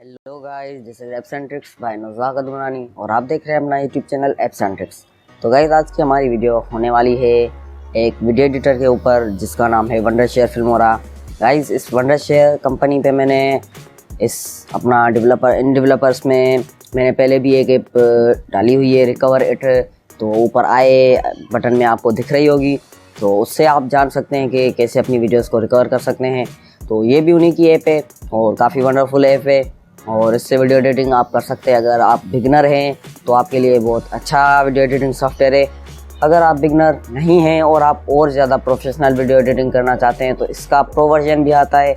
Hello guys, this is apps and tricks by Nazakat Durani और आप देख रहे हैं अपना YouTube channel apps and tricks. तो गाइस, आज की हमारी वीडियो होने वाली है एक वीडियो एडिटर के ऊपर जिसका नाम है वंडरशेयर फिल्मोरा। गाइस, इस वंडरशेयर कंपनी पे मैंने इस अपना इन डेवलपर्स में मैंने पहले भी एक ऐप डाली हुई है, रिकवर इट। तो ऊपर आए बटन में आपको दिख रही होगी, तो उससे आप जान सकते हैं कि कैसे अपनी वीडियोस को रिकवर कर सकते हैं। तो ये भी उन्हीं की ऐप है और काफ़ी वंडरफुल ऐप है और इससे वीडियो एडिटिंग आप कर सकते हैं। अगर आप बिगनर हैं तो आपके लिए बहुत अच्छा वीडियो एडिटिंग सॉफ्टवेयर है। अगर आप बिगनर नहीं हैं और आप और ज़्यादा प्रोफेशनल वीडियो एडिटिंग करना चाहते हैं तो इसका प्रो वर्जन भी आता है,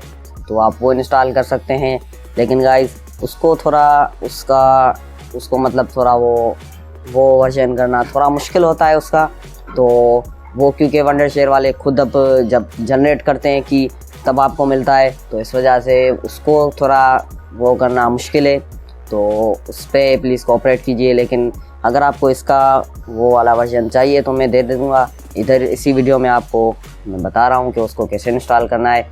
तो आप वो इंस्टॉल कर सकते हैं। लेकिन गाइस, उसको मतलब थोड़ा वो वर्जन करना थोड़ा मुश्किल होता है उसका। तो वो क्योंकि वंडरशेयर वाले खुद अब जब जनरेट करते हैं कि तब आपको मिलता है, तो इस वजह से उसको थोड़ा वो करना मुश्किल है। तो उस पर प्लीज़ कोऑपरेट कीजिए। लेकिन अगर आपको इसका वो वाला वर्जन चाहिए तो मैं दे दूँगा इधर इसी वीडियो में। आपको मैं बता रहा हूँ कि उसको कैसे इंस्टॉल करना है।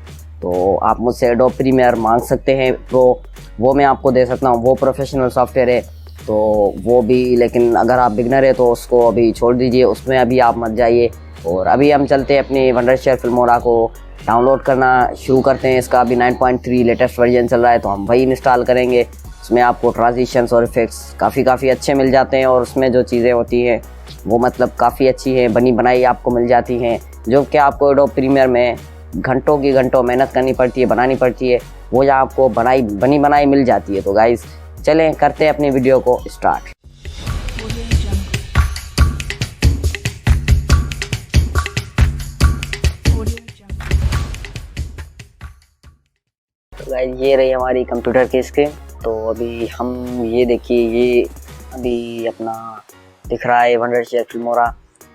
तो आप मुझसे एडोब प्रीमियर मांग सकते हैं प्रो, वो मैं आपको दे सकता हूँ। वो प्रोफेशनल सॉफ्टवेयर है तो वो भी। लेकिन अगर आप बिगनर है तो उसको अभी छोड़ दीजिए, उसमें अभी आप मत जाइए। और अभी हम चलते हैं अपनी वंडरशेयर फिल्मोरा को डाउनलोड करना शुरू करते हैं। इसका अभी 9.3 लेटेस्ट वर्जन चल रहा है, तो हम वही इंस्टॉल करेंगे। उसमें आपको ट्रांजिशंस और इफेक्ट्स काफ़ी अच्छे मिल जाते हैं और उसमें जो चीज़ें होती हैं वो मतलब काफ़ी अच्छी है, बनी बनाई आपको मिल जाती हैं। जो कि आपको एडोब प्रीमियर में घंटों मेहनत करनी पड़ती है, बनानी पड़ती है, वो यहाँ आपको बनी बनाई मिल जाती है। तो गाइज़, चलें करते हैं अपनी वीडियो को स्टार्ट। गाइस, ये रही हमारी कंप्यूटर की स्क्रीन। तो अभी हम ये देखिए, ये अभी अपना दिख रहा है वंडरशेयर फिल्मोरा।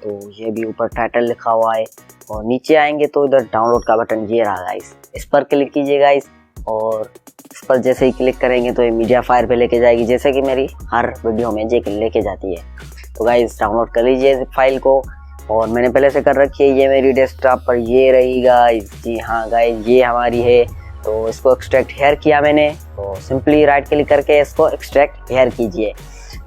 तो ये भी ऊपर टाइटल लिखा हुआ है और नीचे आएंगे तो इधर डाउनलोड का बटन ये रहा गाइस, इस पर क्लिक कीजिए गाइस। और इस पर जैसे ही क्लिक करेंगे तो ये मीडिया फायर पे लेके जाएगी, जैसे कि मेरी हर वीडियो में जे लेके जाती है। तो गाइस, डाउनलोड कर लीजिए फाइल को और मैंने पहले से कर रखी है। ये मेरी डेस्कटॉप पर ये रही गाइस। जी हाँ गाइस, ये हमारी है। तो इसको एक्सट्रैक्ट हेयर किया मैंने, तो सिंपली राइट क्लिक करके इसको एक्सट्रैक्ट हेयर कीजिए।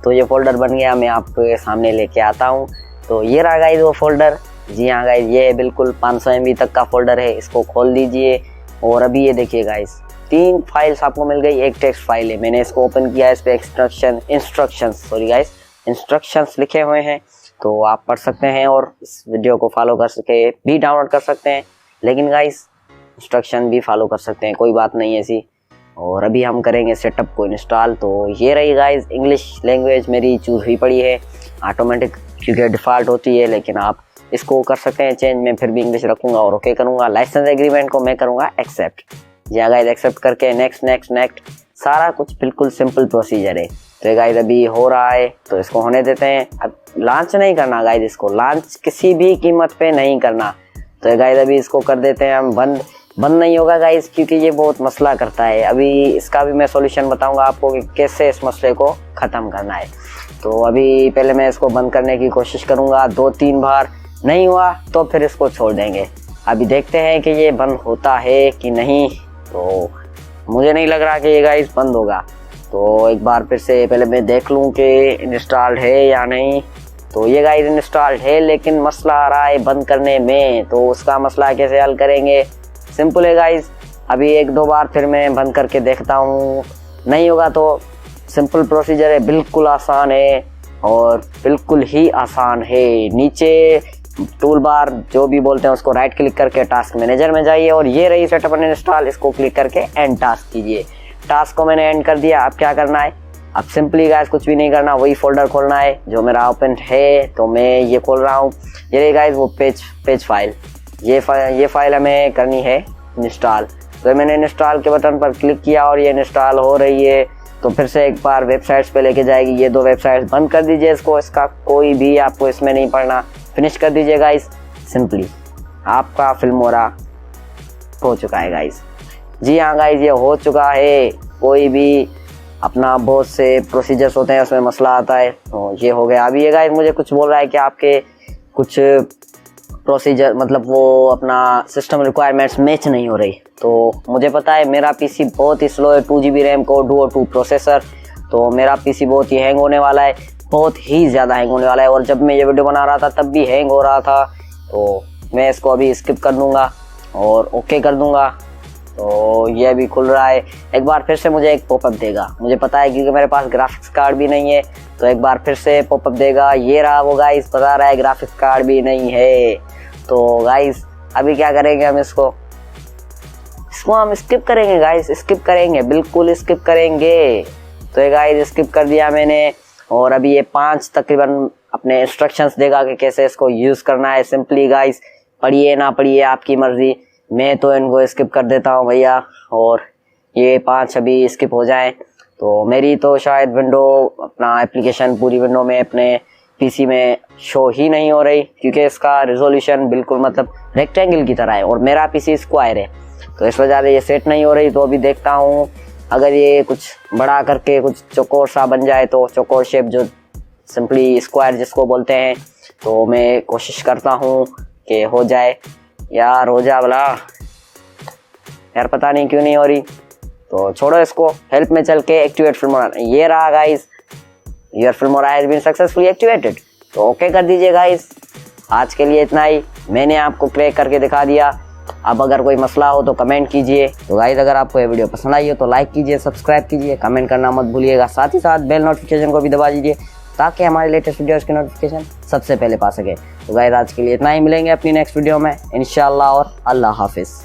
तो ये फोल्डर बन गया, मैं आपके सामने लेके आता हूँ। तो ये रहा गाइस वो फोल्डर। जी हाँ गाइस, ये बिल्कुल 500 MB तक का फोल्डर है। इसको खोल दीजिए और अभी ये देखिए गाइस, 3 फाइल्स आपको मिल गई। एक टेक्स्ट फाइल है, मैंने इसको ओपन किया। इस पर इंस्ट्रक्शंस लिखे हुए हैं, तो आप पढ़ सकते हैं और इस वीडियो को फॉलो कर सके भी डाउनलोड कर सकते हैं। लेकिन गाइस, इंस्ट्रक्शन भी फॉलो कर सकते हैं, कोई बात नहीं ऐसी। और अभी हम करेंगे सेटअप को इंस्टॉल। तो ये रही गाइस, इंग्लिश लैंग्वेज मेरी चूज हुई पड़ी है ऑटोमेटिक, क्योंकि डिफ़ॉल्ट होती है। लेकिन आप इसको कर सकते हैं चेंज, मैं फिर भी इंग्लिश रखूँगा और ओके करूँगा। लाइसेंस एग्रीमेंट को मैं करूँगा एक्सेप्ट। जी गाइस, एक्सेप्ट करके नेक्स्ट सारा कुछ बिल्कुल सिंपल प्रोसीजर है। तो गाइस, अभी हो रहा है तो इसको होने देते हैं। अब लॉन्च नहीं करना गाइस, इसको लॉन्च किसी भी कीमत पे नहीं करना। तो गाइस, अभी इसको कर देते हैं हम बंद नहीं होगा गाइस, क्योंकि ये बहुत मसला करता है। अभी इसका भी मैं सॉल्यूशन बताऊंगा आपको कि कैसे इस मसले को ख़त्म करना है। तो अभी पहले मैं इसको बंद करने की कोशिश करूंगा 2-3 बार, नहीं हुआ तो फिर इसको छोड़ देंगे। अभी देखते हैं कि ये बंद होता है कि नहीं। तो मुझे नहीं लग रहा कि ये गाइस बंद होगा। तो एक बार फिर से पहले मैं देख लूँ कि इंस्टॉल्ड है या नहीं। तो ये गाइस इंस्टॉल्ड है, लेकिन मसला आ रहा है बंद करने में। तो उसका मसला कैसे हल करेंगे? सिंपल है गाइस, अभी 1-2 बार फिर मैं बंद करके देखता हूँ, नहीं होगा तो सिंपल प्रोसीजर है, बिल्कुल आसान है और बिल्कुल ही आसान है। नीचे टूल बार जो भी बोलते हैं उसको राइट क्लिक करके टास्क मैनेजर में जाइए और ये रही सेटअप एंड इंस्टॉल, इसको क्लिक करके एंड टास्क कीजिए। टास्क को मैंने एंड कर दिया। अब क्या करना है? अब सिंपली गाइस कुछ भी नहीं करना, वही फोल्डर खोलना है जो मेरा ओपन है। तो मैं ये खोल रहा हूँ, ये रही गाइस वो पेज फाइल। ये फाइल हमें करनी है इंस्टॉल। तो मैंने इंस्टॉल के बटन पर क्लिक किया और ये इंस्टॉल हो रही है। तो फिर से एक बार वेबसाइट्स पे लेके जाएगी। ये 2 वेबसाइट्स बंद कर दीजिए इसको, इसका कोई भी आपको इसमें नहीं पढ़ना, फिनिश कर दीजिए गाइस। सिंपली आपका फिल्मोरा हो चुका है गाइस। जी हाँ गाइस, ये हो चुका है। कोई भी अपना बहुत से प्रोसीजर्स होते हैं, उसमें मसला आता है। तो ये हो गया। अभी ये गाइस मुझे कुछ बोल रहा है कि आपके कुछ प्रोसीजर मतलब वो अपना सिस्टम रिक्वायरमेंट्स मैच नहीं हो रही। तो मुझे पता है मेरा पीसी बहुत ही स्लो है, 2 GB रैम को डुओ 2 प्रोसेसर, तो मेरा पीसी बहुत ही हैंग होने वाला है, बहुत ही ज़्यादा हैंग होने वाला है। और जब मैं ये वीडियो बना रहा था तब भी हैंग हो रहा था, तो मैं इसको अभी स्किप कर दूँगा और ओके कर दूँगा। तो ये अभी खुल रहा है, एक बार फिर से मुझे एक पॉपअप देगा, मुझे पता है क्योंकि मेरे पास ग्राफिक्स कार्ड भी नहीं है, तो एक बार फिर से पॉपअप देगा। ये रहा वो गाइस, बता रहा है ग्राफिक्स कार्ड भी नहीं है। तो गाइस अभी क्या करेंगे, हम इसको हम स्किप करेंगे गाइस, स्किप करेंगे, बिल्कुल स्किप करेंगे। तो ये गाइस स्किप कर दिया मैंने, और अभी ये 5 तकरीबन अपने इंस्ट्रक्शंस देगा कि कैसे इसको यूज़ करना है। सिंपली गाइस पढ़िए ना पढ़िए आपकी मर्ज़ी, मैं तो इनको स्किप कर देता हूँ भैया, और ये 5 अभी स्किप हो जाएं। तो मेरी तो शायद विंडो अपना एप्लीकेशन पूरी विंडो में अपने पीसी में शो ही नहीं हो रही, क्योंकि इसका रिजोल्यूशन बिल्कुल मतलब रेक्टेंगल की तरह है और मेरा पीसी स्क्वायर है, तो इस वजह से ये सेट नहीं हो रही। तो अभी देखता हूँ अगर ये कुछ बड़ा करके कुछ चौकोर सा बन जाए, तो चौकोर शेप जो सिंपली स्क्वायर जिसको बोलते हैं, तो मैं कोशिश करता हूँ कि हो जाए। यार हो जा भला यार, पता नहीं क्यों नहीं हो रही। तो छोड़ो इसको, हेल्प में चल के एक्टिवेट फिल्मोरा, ये रहा guys, your Filmora has been successfully activated. तो ओके कर दीजिए गाइस। आज के लिए इतना ही, मैंने आपको क्रैक करके दिखा दिया। अब अगर कोई मसला हो तो कमेंट कीजिए। तो गाइस अगर आपको ये वीडियो पसंद आई हो तो लाइक कीजिए, सब्सक्राइब कीजिए, कमेंट करना मत भूलिएगा। साथ ही साथ बेल नोटिफिकेशन को भी दबा दीजिए ताकि हमारे लेटेस्ट वीडियोस की नोटिफिकेशन सबसे पहले पा सके। तो गाइस आज के लिए इतना ही, मिलेंगे अपनी नेक्स्ट वीडियो में इंशाल्लाह, और अल्लाह हाफिज़।